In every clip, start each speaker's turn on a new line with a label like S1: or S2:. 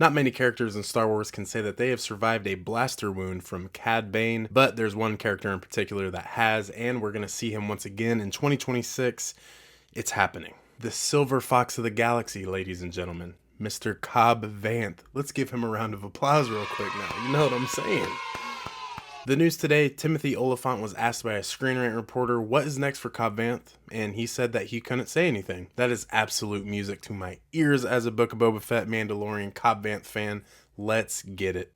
S1: Not many characters in Star Wars can say that they have survived a blaster wound from Cad Bane, but there's one character in particular that has, and we're going to see him once again in 2026. It's happening. The Silver Fox of the Galaxy, ladies and gentlemen, Mr. Cobb Vanth. Let's give him a round of applause real quick now. You know what I'm saying? The news today, Timothy Olyphant was asked by a ScreenRant reporter what is next for Cobb Vanth, and he said that he couldn't say anything. That is absolute music to my ears as a Book of Boba Fett Mandalorian Cobb Vanth fan. Let's get it.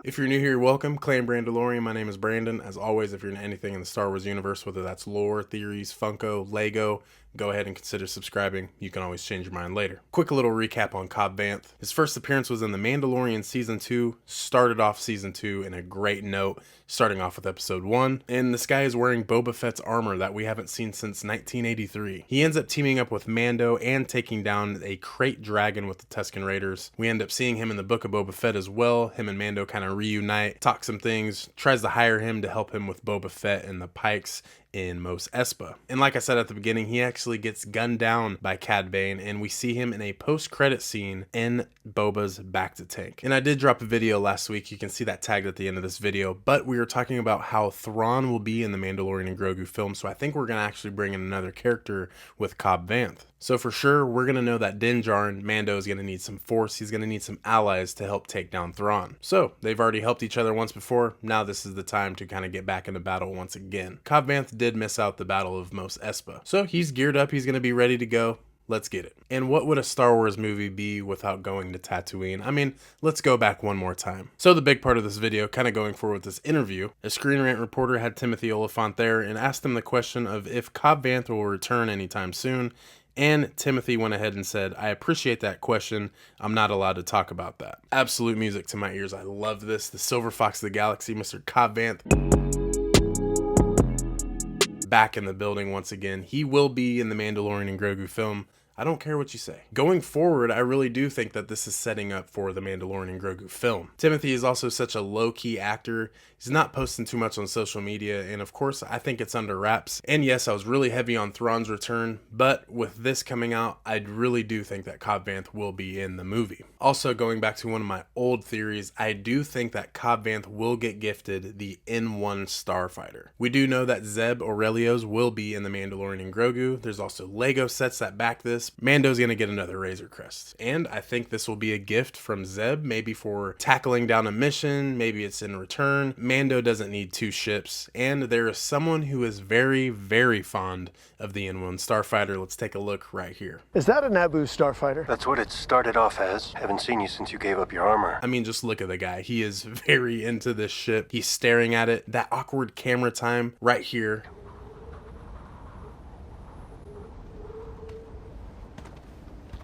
S1: If you're new here, welcome. Claim Mandalorian. My name is Brandon. As always, if you're into anything in the Star Wars universe, whether that's lore, theories, Funko, Lego, go ahead and consider subscribing. You can always change your mind later. Quick little recap on Cobb Vanth. His first appearance was in The Mandalorian Season 2. Started off Season 2 in a great note, starting off with Episode 1. And this guy is wearing Boba Fett's armor that we haven't seen since 1983. He ends up teaming up with Mando and taking down a crate dragon with the Tusken Raiders. We end up seeing him in the Book of Boba Fett as well. Him and Mando kind of reunite, talk some things, tries to hire him to help him with Boba Fett and the Pikes in Mos Espa. And like I said at the beginning, he actually gets gunned down by Cad Bane, and we see him in a post-credit scene in Boba's Bacta tank. And I did drop a video last week. You can see that tagged at the end of this video, but we were talking about how Thrawn will be in the Mandalorian Grogu film, so I think we're going to actually bring in another character with Cobb Vanth. So for sure, we're going to know that Din Djarin, Mando, is going to need some force. He's going to need some allies to help take down Thrawn. So they've already helped each other once before. Now this is the time to kind of get back into battle once again. Cobb Vanth did miss out the Battle of Mos Espa. So he's geared up. He's going to be ready to go. Let's get it. And what would a Star Wars movie be without going to Tatooine? I mean, let's go back one more time. So the big part of this video, kind of going forward with this interview, a ScreenRant reporter had Timothy Olyphant there and asked him the question of if Cobb Vanth will return anytime soon. And Timothy went ahead and said, I appreciate that question. I'm not allowed to talk about that. Absolute music to my ears. I love this. The Silver Fox of the Galaxy, Mr. Cobb Vanth, back in the building once again. He will be in the Mandalorian Grogu film. I don't care what you say. Going forward, I really do think that this is setting up for the Mandalorian Grogu film. Timothy is also such a low-key actor. He's not posting too much on social media, and of course, I think it's under wraps. And yes, I was really heavy on Thrawn's return, but with this coming out, I really do think that Cobb Vanth will be in the movie. Also, going back to one of my old theories, I do think that Cobb Vanth will get gifted the N1 starfighter. We do know that Zeb Aurelio's will be in the Mandalorian Grogu. There's also Lego sets that back this. Mando's gonna get another Razor Crest, and I think this will be a gift from Zeb, maybe for tackling down a mission, maybe it's in return. Mando doesn't need two ships, and there is someone who is very, very fond of the N1 starfighter. Let's take a look right here.
S2: Is that a Naboo starfighter?
S3: That's what it started off as. Haven't seen you since you gave up your armor.
S1: I mean, just look at the guy. He is very into this ship. He's staring at it. That awkward camera time right here.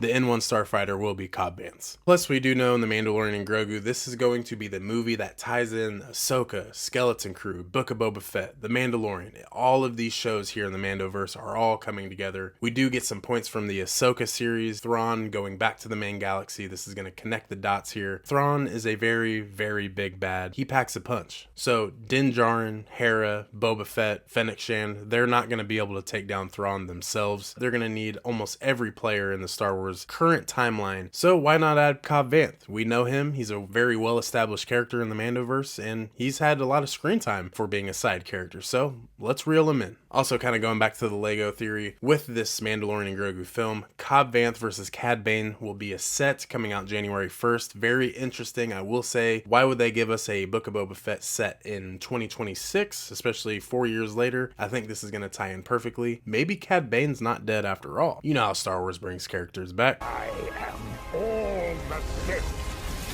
S1: The N1 starfighter will be Cobb Vanth. Plus, we do know in The Mandalorian Grogu, this is going to be the movie that ties in Ahsoka, Skeleton Crew, Book of Boba Fett, The Mandalorian. All of these shows here in the Mandoverse are all coming together. We do get some points from the Ahsoka series, Thrawn going back to the main galaxy. This is going to connect the dots here. Thrawn is a very, very big bad. He packs a punch. So Din Djarin, Hera, Boba Fett, Fennec Shand, they're not going to be able to take down Thrawn themselves. They're going to need almost every player in the Star Wars current timeline. So why not add Cobb Vanth? We know him. He's a very well-established character in the Mandoverse, and he's had a lot of screen time for being a side character. So let's reel him in. Also, kind of going back to the Lego theory, with this Mandalorian Grogu film, Cobb Vanth versus Cad Bane will be a set coming out January 1st. Very interesting, I will say. Why would they give us a Book of Boba Fett set in 2026, especially 4 years later? I think this is going to tie in perfectly. Maybe Cad Bane's not dead after all. You know how Star Wars brings characters back.
S4: I am all the Sith.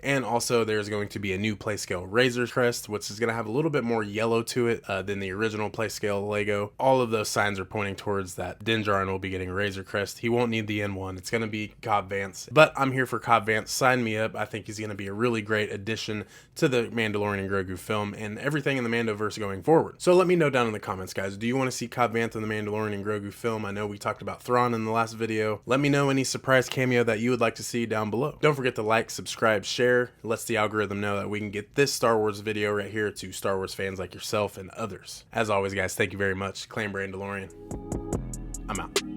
S1: And also there's going to be a new Playscale Razor Crest, which is going to have a little bit more yellow to it than the original Playscale Lego. All of those signs are pointing towards that Din Djarin will be getting a Razor Crest. He won't need the N1. It's going to be Cobb Vanth. But I'm here for Cobb Vanth. Sign me up. I think he's going to be a really great addition to the Mandalorian Grogu film and everything in the Mandoverse going forward. So let me know down in the comments, guys. Do you want to see Cobb Vanth in the Mandalorian Grogu film? I know we talked about Thrawn in the last video. Let me know any surprise cameo that you would like to see down below. Don't forget to like, subscribe, share. It lets the algorithm know that we can get this Star Wars video right here to Star Wars fans like yourself and others. As always, guys, thank you very much. Claim Mandalorian. I'm out.